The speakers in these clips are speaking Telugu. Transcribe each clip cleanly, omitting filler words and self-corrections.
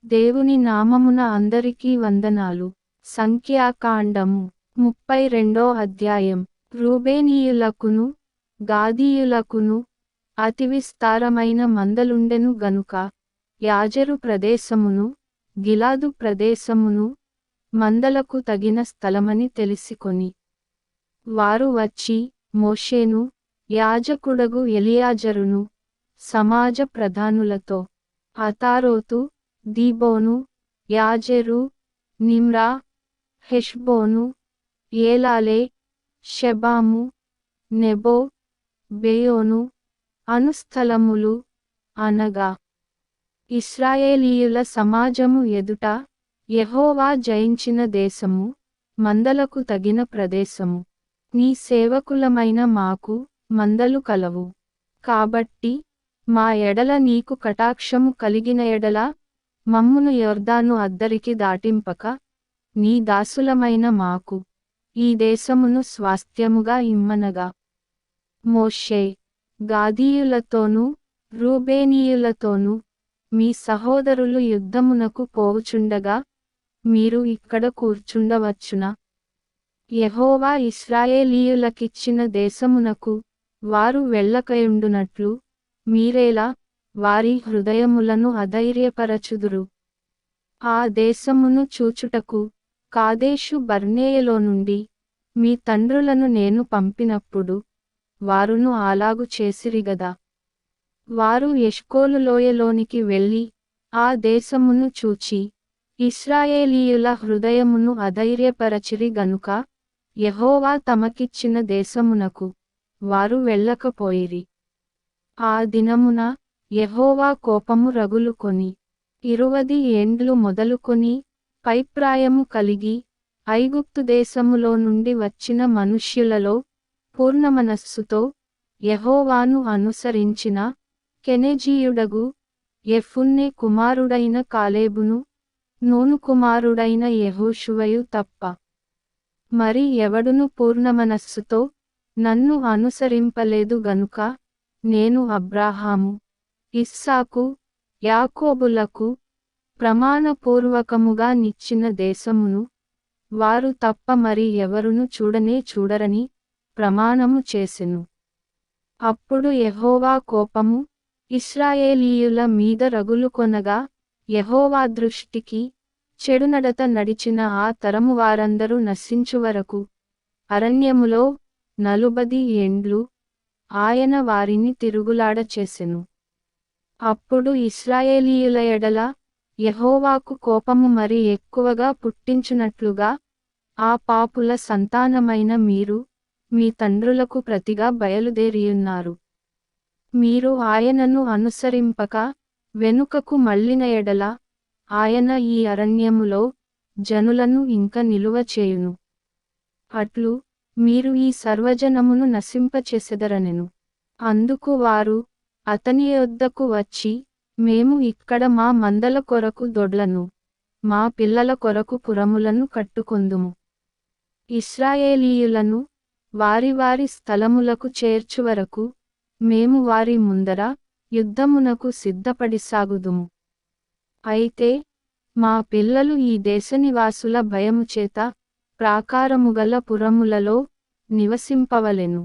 దేవుని నామమున అందరికీ వందనాలు. సంఖ్యాకాండము 32 అధ్యాయం. రూబేనీయులకును గాదీయులకును అతి విస్తారమైన మందలుండెను గనుక యాజెరు ప్రదేశమును గిలాదు ప్రదేశమును మందలకు తగిన స్థలమని తెలిసికొని వారు వచ్చి మోషేను యాజకుడగు ఎలియాజరును సమాజ ప్రధానులతో అతారోతు దీబోను యాజెరు నిమ్రా హెష్బోను ఏలాలే షెబాము నెబో బెయోను అను స్థలములు అనగా ఇశ్రాయేలీయుల సమాజము ఎదుట యెహోవా జయించిన దేశము మందలకు తగిన ప్రదేశము. నీ సేవకులమైన మాకు మందలు కలవు కాబట్టి మా ఎడల నీకు కటాక్షము కలిగిన ఎడల మమ్మును యొర్దాను అద్దరికి దాటింపక నీ దాసులమైన మాకు ఈ దేశమును స్వాస్థ్యముగా ఇమ్మనగా మోషే గాదీయులతోనూ రూబేనీయులతోనూ మీ సహోదరులు యుద్ధమునకు పోవుచుండగా మీరు ఇక్కడ కూర్చుండవచ్చునా? యెహోవా ఇశ్రాయేలీయులకిచ్చిన దేశమునకు వారు వెళ్ళకయుండునట్లు మీరేలా వారి హృదయములను అధైర్యపరచుదురు? ఆ దేశమును చూచుటకు కాదేషు బర్నేయలో నుండి మీ తండ్రులను నేను పంపినప్పుడు వారును అలాగు చేసిరిగదా. వారు ఎష్కోలు లోయలోనికి వెళ్ళి ఆ దేశమును చూచి ఇశ్రాయేలీయుల హృదయమును అధైర్యపరచిరి గనుక యెహోవా తమకిచ్చిన దేశమునకు వారు వెళ్ళకపోయిరి. ఆ దినమున యెహోవా కోపము రగులుకొని 20 ఏండ్లు మొదలుకొని పైప్రాయము కలిగి ఐగుప్తు దేశములో నుండి వచ్చిన మనుష్యులలో పూర్ణమనస్సుతో యెహోవాను అనుసరించిన కెనెజీయుడగు యెఫున్నె కుమారుడైన కాలేబును నూను కుమారుడైన యెహోషువయు తప్ప మరి ఎవడును పూర్ణమనస్సుతో నన్ను అనుసరింపలేదు గనుక నేను అబ్రాహాము ఇస్సాకు యాకోబులకు ప్రమాణపూర్వకముగా నిచ్చిన దేశమును వారు తప్ప మరి ఎవరును చూడనే చూడరని ప్రమాణము చేసెను. అప్పుడు యెహోవా కోపము ఇశ్రాయేలీయుల మీద రగులుకొనగా యెహోవా దృష్టికి చెడునడత నడిచిన ఆ తరము వారందరూ నశించువరకు అరణ్యములో 40 ఏండ్లు ఆయన వారిని తిరుగులాడ చేసెను. అప్పుడు ఇశ్రాయేలీయుల ఎడల యెహోవాకు కోపము మరి ఎక్కువగా పుట్టించునట్లుగా ఆ పాపుల సంతానమైన మీరు మీ తండ్రులకు ప్రతిగా బయలుదేరియున్నారు. మీరు ఆయనను అనుసరింపక వెనుకకు మళ్ళిన ఎడల ఆయన ఈ అరణ్యములో జనులను ఇంక నిలువ చేయును. అట్లు మీరు ఈ సర్వజనమును నశింపచేసెదరనెను. అందుకు వారు అతని యొద్దకు వచ్చి మేము ఇక్కడ మా మందల కొరకు దొడ్లను మా పిల్లల కొరకు పురములను కట్టుకొందుము. ఇశ్రాయేలీయులను వారి వారి స్థలములకు చేర్చువరకు మేము వారి ముందర యుద్ధమునకు సిద్ధపడి సాగుదుము. అయితే మా పిల్లలు ఈ దేశనివాసుల భయముచేత ప్రాకారముగల పురములలో నివసింపవలెను.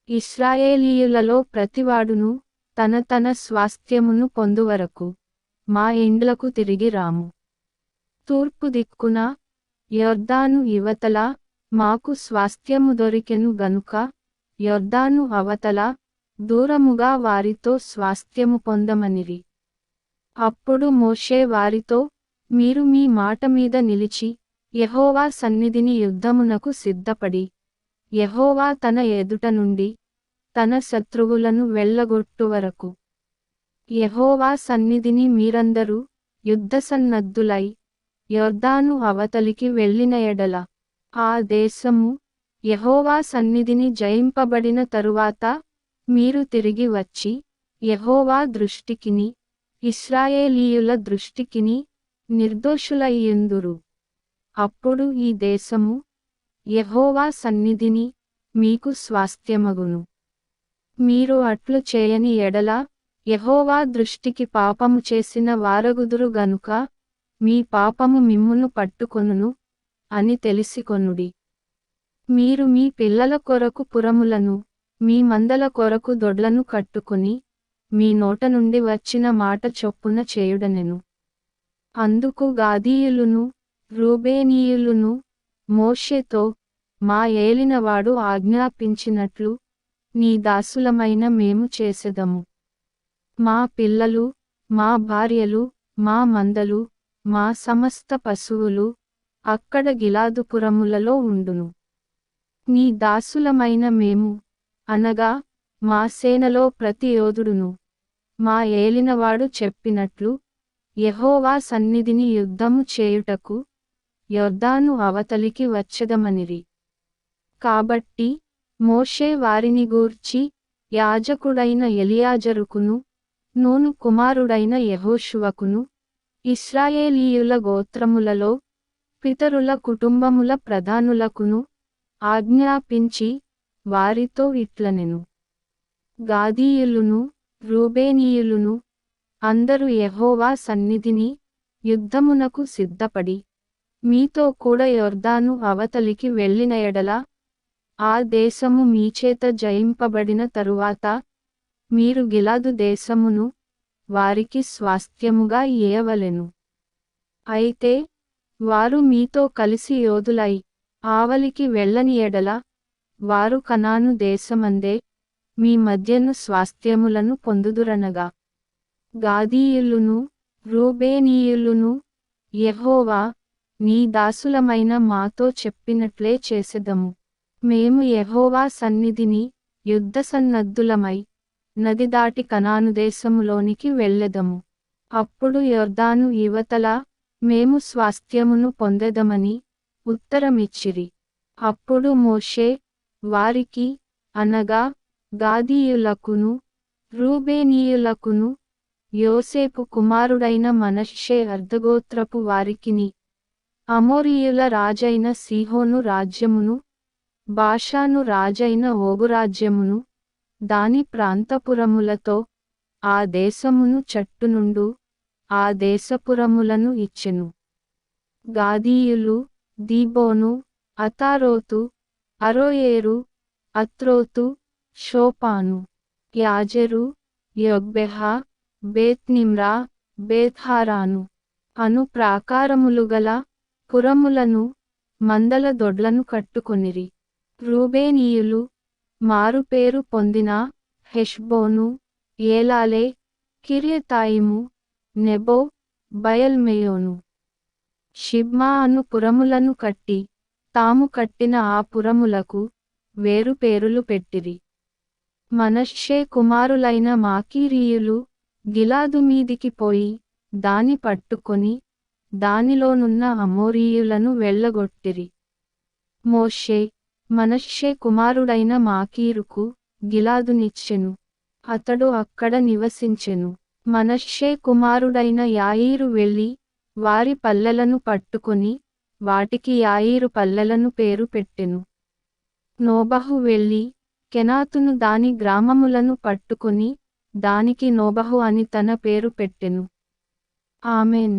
ఇశ్రాయేలీయులలో ప్రతివాడును తన తన స్వాస్థ్యమును పొందువరకు మా ఇండ్లకు తిరిగి రాము. తూర్పు దిక్కున యొర్దాను ఇవతల మాకు స్వాస్థ్యము దొరికెను గనుక యొర్దాను అవతల దూరముగా వారితో స్వాస్థ్యము పొందమనిరి. అప్పుడు మోషే వారితో మీరు మీ మాట మీద నిలిచి యెహోవా సన్నిధిని యుద్ధమునకు సిద్ధపడి యెహోవా తన ఎదుట నుండి తన శత్రువులను వెళ్ళగొట్టువరకు యెహోవా సన్నిధిని మీరందరూ యుద్ధసన్నద్ధులై యొర్దాను అవతలికి వెళ్ళిన ఎడల ఆ దేశము యెహోవా సన్నిధిని జయింపబడిన తరువాత మీరు తిరిగి వచ్చి యెహోవా దృష్టికిని ఇశ్రాయేలీయుల దృష్టికిని నిర్దోషులయ్యుందురు. అప్పుడు ఈ దేశము యెహోవా సన్నిధిని మీకు స్వాస్థ్యమగును. మీరు అట్లు చేయని ఎడల యెహోవా దృష్టికి పాపము చేసిన వారగుదురు గనుక మీ పాపము మిమ్మును పట్టుకొనును అని తెలిసికొనుడి. మీరు మీ పిల్లల కొరకు పురములను మీ మందల కొరకు దొడ్లను కట్టుకొని మీ నోట నుండి వచ్చిన మాట చొప్పున చేయుడనెను. అందుకు గాదీయులును రూబేనీయులును మోషేతో, మా ఏలినవాడు ఆజ్ఞాపించినట్లు నీ దాసులమైన మేము చేసెదము. మా పిల్లలు, మా భార్యలు, మా మందలు, మా సమస్త పశువులు అక్కడ గిలాదుపురములలో ఉండును. నీ దాసులమైన మేము, అనగా మా సేనలో ప్రతి యోధుడును, మా ఏలినవాడు చెప్పినట్లు యెహోవా సన్నిధిని యుద్ధము చేయుటకు యొర్దాను అవతలికి వచ్చెదమనిరి. కాబట్టి మోషే వారిని గూర్చి యాజకుడైన ఎలియాజరుకును నూను కుమారుడైన యెహోషువకును ఇశ్రాయేలీయుల గోత్రములలో పితరుల కుటుంబముల ప్రధానులకును ఆజ్ఞాపించి వారితో ఇట్లనెను. గాదీయులును రూబేనీయులును అందరూ యెహోవా సన్నిధిని యుద్ధమునకు సిద్ధపడి మీతో కూడా యొర్దాను అవతలికి వెళ్ళిన ఎడల ఆ దేశము మీచేత జయింపబడిన తరువాత మీరు గిలాదు దేశమును వారికి స్వాస్థ్యముగా ఇయ్యవలెను. అయితే వారు మీతో కలిసి యోధులై ఆవలికి వెళ్ళని ఎడల వారు కనాను దేశమందే మీ మధ్యను స్వాస్థ్యములను పొందుదురనగా, గాదీయులును రూబేనీయులును యెహోవా నీ దాసులమైన మాతో చెప్పినట్లే చేసెదము. మేము యెహోవా సన్నిధిని యుద్ధసన్నద్ధులమై నది దాటి కనాను దేశములోనికి వెళ్ళెదము. అప్పుడు యొర్దాను ఇవతల మేము స్వాస్థ్యమును పొందెదమని ఉత్తరమిచ్చిరి. అప్పుడు మోషే వారికి, అనగా గాదీయులకును రూబేనీయులకును యోసేపు కుమారుడైన మనష్షే అర్ధగోత్రపు వారికిని అమోరీయుల రాజైన సీహోను రాజ్యమును బాషాను రాజైన ఓగు రాజ్యమును దాని ప్రాంతపురములతో ఆ దేశమును చట్టునుండు ఆ దేశపురములను ఇచ్చెను. గాదీయులు దీబోను, అతారోతు, అరోయేరు, అత్రోతు, షోపాను, యాజెరు, యొగ్బెహా, బేత్నిమ్రా, బేత్హారాను అను ప్రాకారములుగల పురములను మందల దొడ్లను కట్టుకొనిరి. రూబేనీయులు మారుపేరు పొందిన హెష్బోను, ఏలాలే, కిర్యతాయిము, నెబో, బయల్మెయోను, షిబ్మా అను పురములను కట్టి తాము కట్టిన ఆ పురములకు వేరు పేరులు పెట్టిరి. మనష్షే కుమారులైన మాకీరీయులు గిలాదు మీదికి పోయి దాని పట్టుకొని దానిలోనున్న అమోరీయులను వెళ్ళగొట్టిరి. మోషే మనష్షే కుమారుడైన మాకీరుకు గిలాదునిచ్చెను. అతడు అక్కడ నివసించెను. మనష్షే కుమారుడైన యాయీరు వెళ్ళి వారి పల్లెలను పట్టుకొని వాటికి యాయీరు పల్లెలను పేరు పెట్టెను. నోబహు వెళ్ళి కెనాతును దాని గ్రామములను పట్టుకొని దానికి నోబహు అని తన పేరు పెట్టెను. ఆమెన్.